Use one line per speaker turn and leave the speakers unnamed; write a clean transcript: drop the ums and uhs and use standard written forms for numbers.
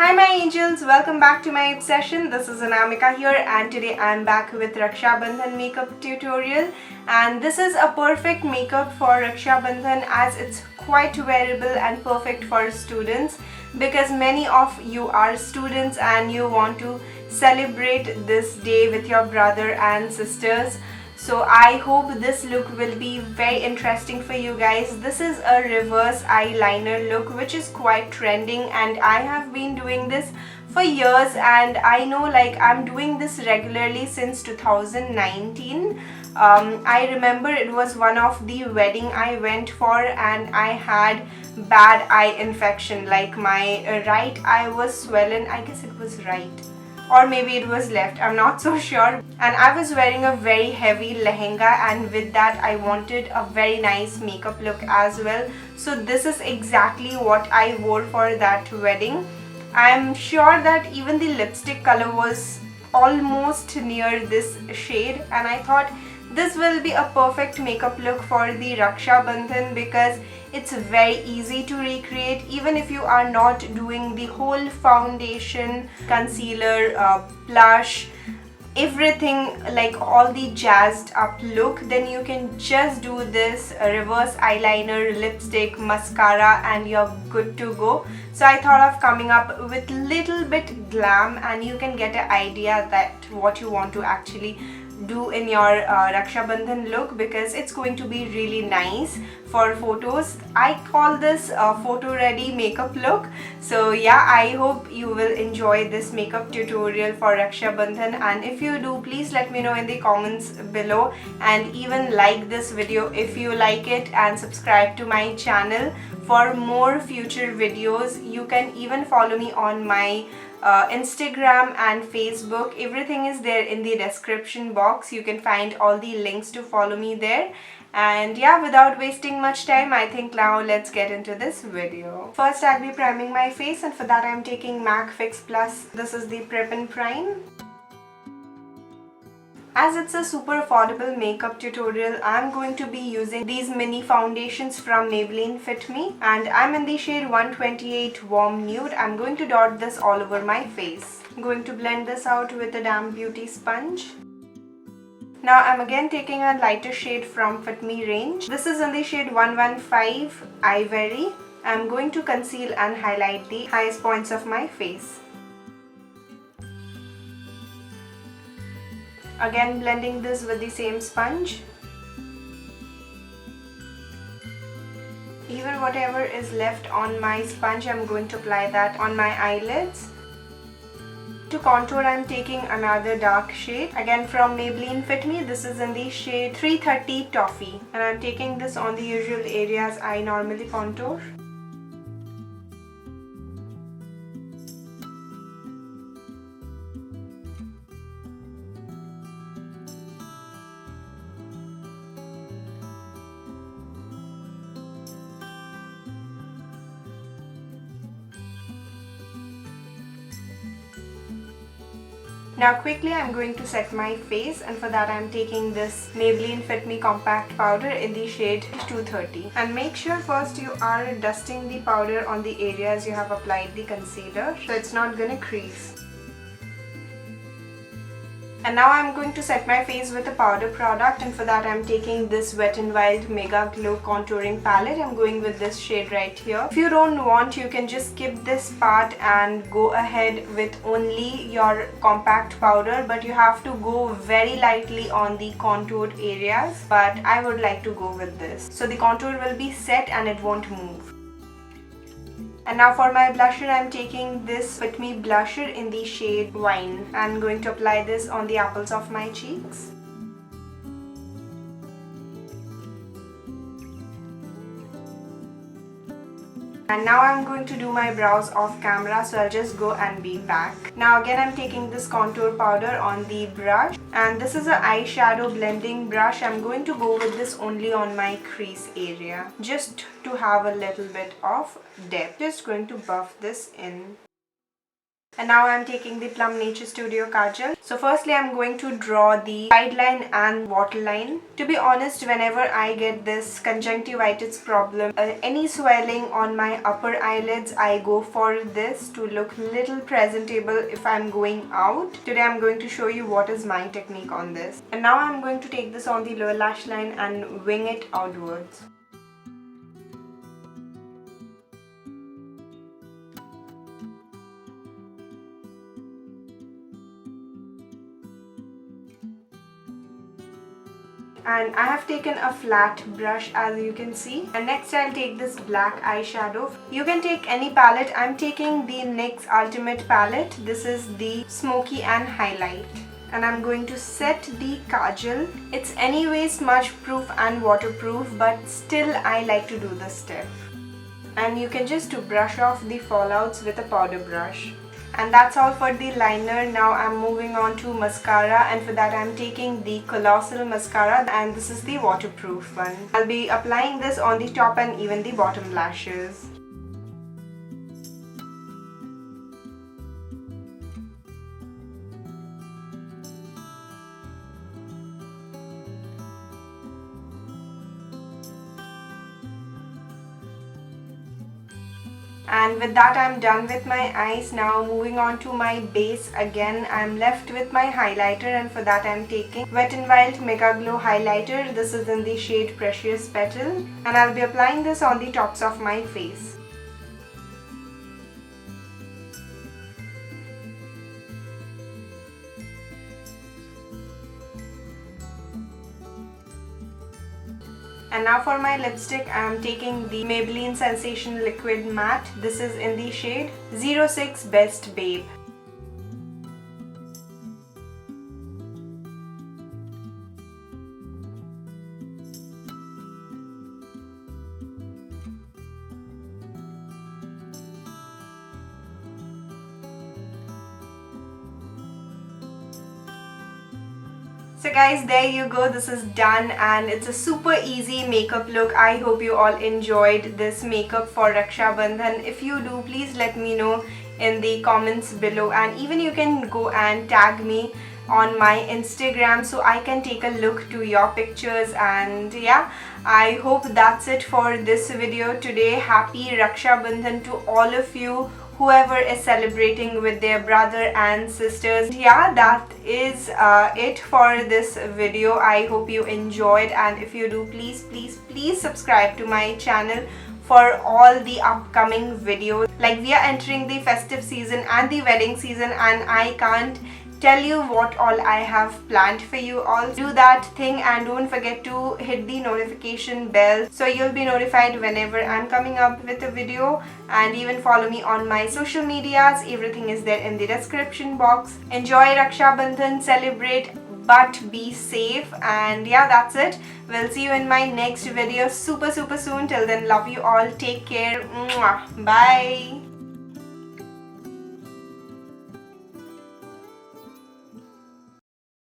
Hi my angels, welcome back to my obsession. This is Anamika here and today I am back with Raksha Bandhan makeup tutorial, and this is a perfect makeup for Raksha Bandhan as it's quite wearable and perfect for students because many of you are students and you want to celebrate this day with your brother and sisters. So I hope this look will be very interesting for you guys. This is a reverse eyeliner look which is quite trending and I have been doing this for years, and I know like I'm doing this regularly since 2019. I remember it was one of the wedding I went for and I had bad eye infection, like my right eye was swollen. I guess it was right, or maybe it was left, I'm not so sure. And I was wearing a very heavy lehenga, and with that I wanted a very nice makeup look as well. So this is exactly what I wore for that wedding. I'm sure that even the lipstick color was almost near this shade, and I thought this will be a perfect makeup look for the Raksha Bandhan because it's very easy to recreate even if you are not doing the whole foundation, concealer, blush, everything, like all the jazzed up look. Then you can just do this reverse eyeliner, lipstick, mascara and you're good to go. So I thought of coming up with little bit glam, and you can get an idea that what you want to actually do in your Raksha Bandhan look because it's going to be really nice for photos. I call this a photo ready makeup look. So yeah, I hope you will enjoy this makeup tutorial for Raksha Bandhan, and if you do, please let me know in the comments below, and even like this video if you like it, and subscribe to my channel for more future videos. You can even follow me on my Instagram and Facebook. Everything is there in the description box. You can find all the links to follow me there. And yeah, without wasting much time, I think now let's get into this video. First, I'll be priming my face, and for that I'm taking MAC Fix Plus. This is the Prep and Prime. As it's a super affordable makeup tutorial, I'm going to be using these mini foundations from Maybelline Fit Me, and I'm in the shade 128 Warm Nude. I'm going to dot this all over my face. I'm going to blend this out with a damp beauty sponge. Now I'm again taking a lighter shade from Fit Me range. This is in the shade 115 Ivory. I'm going to conceal and highlight the highest points of my face. Again blending this with the same sponge. Even whatever is left on my sponge, I'm going to apply that on my eyelids. To contour, I'm taking another dark shade, again from Maybelline Fit Me. This is in the shade 330 Toffee, and I'm taking this on the usual areas I normally contour. Now quickly I'm going to set my face, and for that I'm taking this Maybelline Fit Me Compact Powder in the shade 230. And make sure first you are dusting the powder on the areas you have applied the concealer so it's not gonna crease. And now I'm going to set my face with a powder product, and for that I'm taking this Wet n Wild Mega Glow Contouring Palette. I'm going with this shade right here. If you don't want, you can just skip this part and go ahead with only your compact powder, but you have to go very lightly on the contoured areas, but I would like to go with this. So the contour will be set and it won't move. And now for my blusher, I'm taking this Fit Me blusher in the shade Wine. I'm going to apply this on the apples of my cheeks. And now I'm going to do my brows off camera, so I'll just go and be back. Now again I'm taking this contour powder on the brush, and this is an eyeshadow blending brush. I'm going to go with this only on my crease area, just to have a little bit of depth. Just going to buff this in. And now I'm taking the Plum Nature Studio Kajal. So firstly I'm going to draw the sideline and waterline. To be honest, whenever I get this conjunctivitis problem, any swelling on my upper eyelids, I go for this to look little presentable if I'm going out. Today I'm going to show you what is my technique on this. And now I'm going to take this on the lower lash line and wing it outwards. And I have taken a flat brush, as you can see, and next I'll take this black eyeshadow. You can take any palette. I'm taking the NYX Ultimate palette. This is the Smoky and Highlight, and I'm going to set the kajal. It's anyway smudge proof and waterproof, but still I like to do this step. And you can just brush off the fallouts with a powder brush. And that's all for the liner. Now I'm moving on to mascara, and for that I'm taking the Colossal mascara, and this is the waterproof one. I'll be applying this on the top and even the bottom lashes. And with that I'm done with my eyes. Now moving on to my base again, I'm left with my highlighter, and for that I'm taking Wet n Wild Mega Glow highlighter. This is in the shade Precious Petal, and I'll be applying this on the tops of my face. And now for my lipstick, I am taking the Maybelline Sensation Liquid Matte. This is in the shade 06 Best Babe. So guys, there you go, this is done, and it's a super easy makeup look. I hope you all enjoyed this makeup for Raksha Bandhan. If you do, please let me know in the comments below, and even you can go and tag me on my Instagram so I can take a look to your pictures. And yeah, I hope that's it for this video today. Happy Raksha Bandhan to all of you, whoever is celebrating with their brother and sisters. Yeah, that is it for this video. I hope you enjoyed, and if you do, please subscribe to my channel for all the upcoming videos. Like, we are entering the festive season and the wedding season, and I can't tell you what all I have planned for you all. Do that thing and don't forget to hit the notification bell so you'll be notified whenever I'm coming up with a video, and even follow me on my social medias. Everything is there in the description box. Enjoy Raksha Bandhan, celebrate, but be safe. And yeah, that's it. We'll see you in my next video super soon. Till then, love you all. Take care. Mwah. Bye.